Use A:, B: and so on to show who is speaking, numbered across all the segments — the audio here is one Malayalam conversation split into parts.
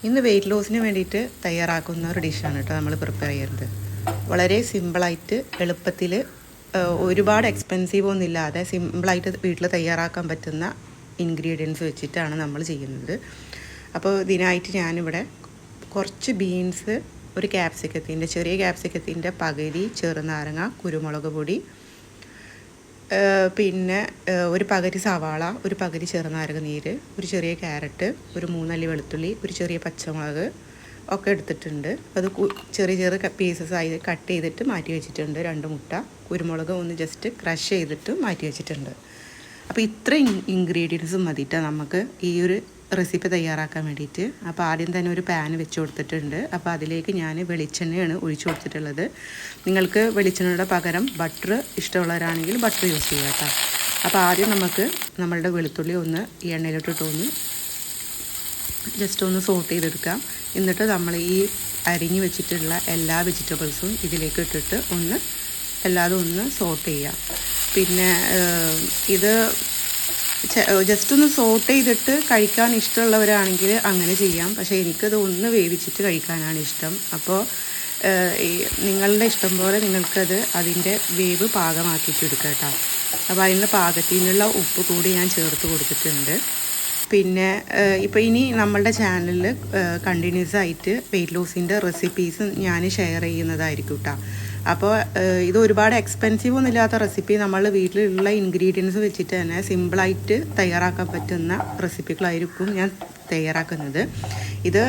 A: ഇന്ന് വെയിറ്റ് ലോസിന് വേണ്ടിയിട്ട് തയ്യാറാക്കുന്ന ഒരു ഡിഷാണ് കേട്ടോ നമ്മൾ പ്രിപ്പയർ ചെയ്യുന്നത്. വളരെ സിമ്പിളായിട്ട് എളുപ്പത്തിൽ ഒരുപാട് എക്സ്പെൻസീവ് ഒന്നും ഇല്ലാതെ സിമ്പിളായിട്ട് വീട്ടിൽ തയ്യാറാക്കാൻ പറ്റുന്ന ഇൻഗ്രീഡിയൻസ് വെച്ചിട്ടാണ് നമ്മൾ ചെയ്യുന്നത്. അപ്പോൾ ഇതിനായിട്ട് ഞാനിവിടെ കുറച്ച് ബീൻസ്, ഒരു ക്യാപ്സിക്കത്തിൻ്റെ ചെറിയ ക്യാപ്സിക്കത്തിൻ്റെ പകുതി ചെറുനാരങ്ങ, കുരുമുളക് പൊടി, പിന്നെ ഒരു പകുതി സവാള, ഒരു പകുതി ചെറുനാരങ്ങ നീര്, ഒരു ചെറിയ ക്യാരറ്റ്, ഒരു 3 അല്ലി വെളുത്തുള്ളി, ഒരു ചെറിയ പച്ചമുളക് ഒക്കെ എടുത്തിട്ടുണ്ട്. അത് ചെറിയ ചെറിയ പീസസ് ആയി കട്ട് ചെയ്തിട്ട് മാറ്റി വെച്ചിട്ടുണ്ട്. 2 മുട്ട, കുരുമുളക് ഒന്ന് ജസ്റ്റ് ക്രഷ് ചെയ്തിട്ട് മാറ്റി വെച്ചിട്ടുണ്ട്. അപ്പോൾ ഇത്ര ഇൻഗ്രീഡിയൻസും മതിയിട്ട് നമുക്ക് ഈ ഒരു റെസിപ്പി തയ്യാറാക്കാൻ വേണ്ടിയിട്ട്. അപ്പോൾ ആദ്യം തന്നെ ഒരു പാൻ വെച്ച് കൊടുത്തിട്ടുണ്ട്. അപ്പോൾ അതിലേക്ക് ഞാൻ വെളിച്ചെണ്ണയാണ് ഒഴിച്ചു കൊടുത്തിട്ടുള്ളത്. നിങ്ങൾക്ക് വെളിച്ചെണ്ണയുടെ പകരം ബട്ടർ ഇഷ്ടമുള്ളവരാണെങ്കിൽ ബട്ടർ യൂസ് ചെയ്യാം കേട്ടോ. അപ്പോൾ ആദ്യം നമുക്ക് നമ്മളുടെ വെളുത്തുള്ളി ഒന്ന് ഈ എണ്ണയിലിട്ടിട്ടൊന്ന് ജസ്റ്റ് ഒന്ന് സോട്ട് ചെയ്തെടുക്കാം. എന്നിട്ട് നമ്മൾ ഈ അരിഞ്ഞ് വെച്ചിട്ടുള്ള എല്ലാ വെജിറ്റബിൾസും ഇതിലേക്ക് ഇട്ടിട്ട് എല്ലാതും ഒന്ന് സോട്ട് ചെയ്യാം. പിന്നെ ഇത് ജസ്റ്റ് ഒന്ന് സോട്ട് ചെയ്തിട്ട് കഴിക്കാൻ ഇഷ്ടമുള്ളവരാണെങ്കിൽ അങ്ങനെ ചെയ്യാം. പക്ഷേ എനിക്കത് ഒന്ന് വേവിച്ചിട്ട് കഴിക്കാനാണ് ഇഷ്ടം. അപ്പോൾ നിങ്ങളുടെ ഇഷ്ടം പോലെ നിങ്ങൾക്കത് അതിൻ്റെ വേവ് പാകമാക്കിയിട്ട് എടുക്കാം കേട്ടോ. അപ്പോൾ അതിനുള്ള പാകത്തിനുള്ള ഉപ്പ് കൂടി ഞാൻ ചേർത്ത് കൊടുത്തിട്ടുണ്ട്. പിന്നെ ഇപ്പോൾ ഇനി നമ്മളുടെ ചാനലിൽ കണ്ടിന്യൂസ് ആയിട്ട് വെയിറ്റ് ലോസിൻ്റെ റെസിപ്പീസ് ഞാൻ ഷെയർ ചെയ്യുന്നതായിരിക്കും കേട്ടോ. അപ്പോൾ ഇത് ഒരുപാട് എക്സ്പെൻസീവ് ഒന്നും ഇല്ലാത്ത റെസിപ്പി, നമ്മൾ വീട്ടിലുള്ള ഇൻഗ്രീഡിയൻസ് വെച്ചിട്ട് തന്നെ സിമ്പിളായിട്ട് തയ്യാറാക്കാൻ പറ്റുന്ന റെസിപ്പികളായിരിക്കും ഞാൻ തയ്യാറാക്കുന്നത്. ഇത്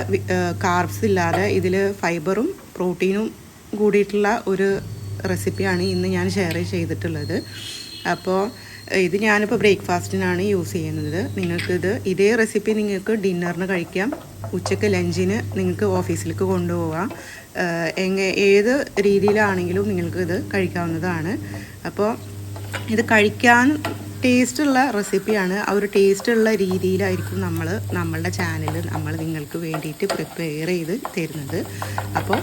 A: കാർബ്സ് ഇല്ലാതെ ഇതിൽ ഫൈബറും പ്രോട്ടീനും കൂടിയിട്ടുള്ള ഒരു റെസിപ്പിയാണ് ഇന്ന് ഞാൻ ഷെയർ ചെയ്തിട്ടുള്ളത്. അപ്പോൾ ഇത് ഞാനിപ്പോൾ ബ്രേക്ക്ഫാസ്റ്റിനാണ് യൂസ് ചെയ്യുന്നത്. നിങ്ങൾക്കിത് ഇതേ റെസിപ്പി നിങ്ങൾക്ക് ഡിന്നറിന് കഴിക്കാം, ഉച്ചയ്ക്ക് ലഞ്ചിന് നിങ്ങൾക്ക് ഓഫീസിലേക്ക് കൊണ്ടുപോകാം. ഏത് രീതിയിലാണെങ്കിലും നിങ്ങൾക്കിത് കഴിക്കാവുന്നതാണ്. അപ്പോൾ ഇത് കഴിക്കാൻ ടേസ്റ്റുള്ള റെസിപ്പിയാണ്. ആ ഒരു ടേസ്റ്റുള്ള രീതിയിലായിരിക്കും നമ്മളുടെ ചാനൽ നിങ്ങൾക്ക് വേണ്ടിയിട്ട് പ്രിപ്പയർ ചെയ്ത് തരുന്നത്. അപ്പോൾ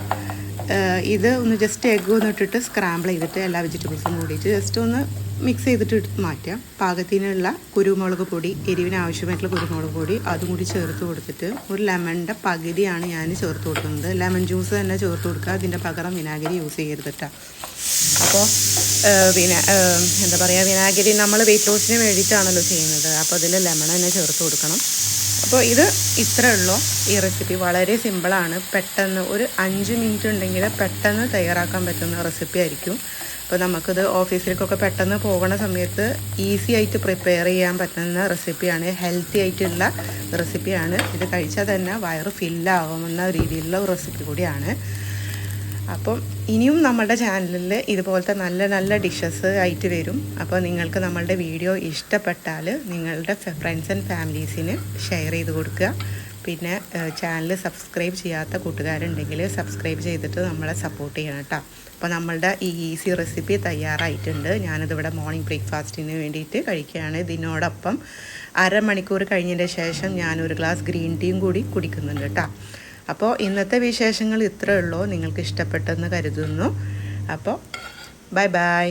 A: ഇത് ഒന്ന് ജസ്റ്റ് എഗ്ഗ് ഒന്ന് ഇട്ടിട്ട് സ്ക്രാമ്പിൾ ചെയ്തിട്ട് എല്ലാ വെജിറ്റബിൾസും കൂടിയിട്ട് ജസ്റ്റ് ഒന്ന് മിക്സ് ചെയ്തിട്ട് മാറ്റാം. പാകത്തിനുള്ള കുരുമുളക് പൊടി, എരിവിന് ആവശ്യമായിട്ടുള്ള കുരുമുളക് പൊടി അതും കൂടി ചേർത്ത് കൊടുത്തിട്ട് ഒരു ലെമണിൻ്റെ പകുതിയാണ് ഞാൻ ചേർത്ത് കൊടുക്കുന്നത്. ലെമൺ ജ്യൂസ് തന്നെ ചേർത്ത് കൊടുക്കുക, അതിൻ്റെ പകരം വിനാഗിരി യൂസ് ചെയ്യരുത് കേട്ടോ. അപ്പോൾ എന്താ പറയുക, വിനാഗിരി നമ്മൾ വെയിറ്റ് ലോസിന് വേണ്ടിയിട്ടാണല്ലോ ചെയ്യുന്നത്. അപ്പോൾ അതിൽ ലെമൺ തന്നെ ചേർത്ത് കൊടുക്കണം. അപ്പോൾ ഇത് ഇത്രയേ ഉള്ളൂ. ഈ റെസിപ്പി വളരെ സിമ്പിളാണ്. പെട്ടെന്ന് ഒരു 5 മിനിറ്റ് ഉണ്ടെങ്കിൽ പെട്ടെന്ന് തയ്യാറാക്കാൻ പറ്റുന്ന റെസിപ്പി ആയിരിക്കും. അപ്പോൾ നമുക്കിത് ഓഫീസിലേക്കൊക്കെ പെട്ടെന്ന് പോകുന്ന സമയത്ത് ഈസി ആയിട്ട് പ്രിപ്പയർ ചെയ്യാൻ പറ്റുന്ന റെസിപ്പിയാണ്. ഹെൽത്തി ആയിട്ടുള്ള റെസിപ്പിയാണ്. ഇത് കഴിച്ചാൽ തന്നെ വയറ് ഫില്ലാവുമെന്ന രീതിയിലുള്ള റെസിപ്പി കൂടിയാണ്. അപ്പം ഇനിയും നമ്മളുടെ ചാനലിൽ ഇതുപോലത്തെ നല്ല നല്ല ഡിഷസ് ആയിട്ട് വരും. അപ്പോൾ നിങ്ങൾക്ക് നമ്മളുടെ വീഡിയോ ഇഷ്ടപ്പെട്ടാൽ നിങ്ങളുടെ ഫ്രണ്ട്സ് ആൻഡ് ഫാമിലീസിന് ഷെയർ ചെയ്ത് കൊടുക്കുക. പിന്നെ ചാനൽ സബ്സ്ക്രൈബ് ചെയ്യാത്ത കൂട്ടുകാരുണ്ടെങ്കിൽ സബ്സ്ക്രൈബ് ചെയ്തിട്ട് നമ്മളെ സപ്പോർട്ട് ചെയ്യണം കേട്ടോ. അപ്പോൾ നമ്മളുടെ ഈ ഈസി റെസിപ്പി തയ്യാറായിട്ടുണ്ട്. ഞാനിതിവിടെ മോർണിംഗ് ബ്രേക്ക്ഫാസ്റ്റിന് വേണ്ടിയിട്ട് കഴിക്കുകയാണ്. ഇതിനോടൊപ്പം അരമണിക്കൂർ കഴിഞ്ഞതിൻ്റെ ശേഷം ഞാനൊരു ഗ്ലാസ് ഗ്രീൻ ടീയും കൂടി കുടിക്കുന്നുണ്ട് കേട്ടോ. അപ്പോൾ ഇന്നത്തെ വിശേഷങ്ങൾ ഇത്രയേ ഉള്ളൂ. നിങ്ങൾക്ക് ഇഷ്ടപ്പെട്ടെന്ന് കരുതുന്നു. അപ്പോൾ ബൈ ബൈ.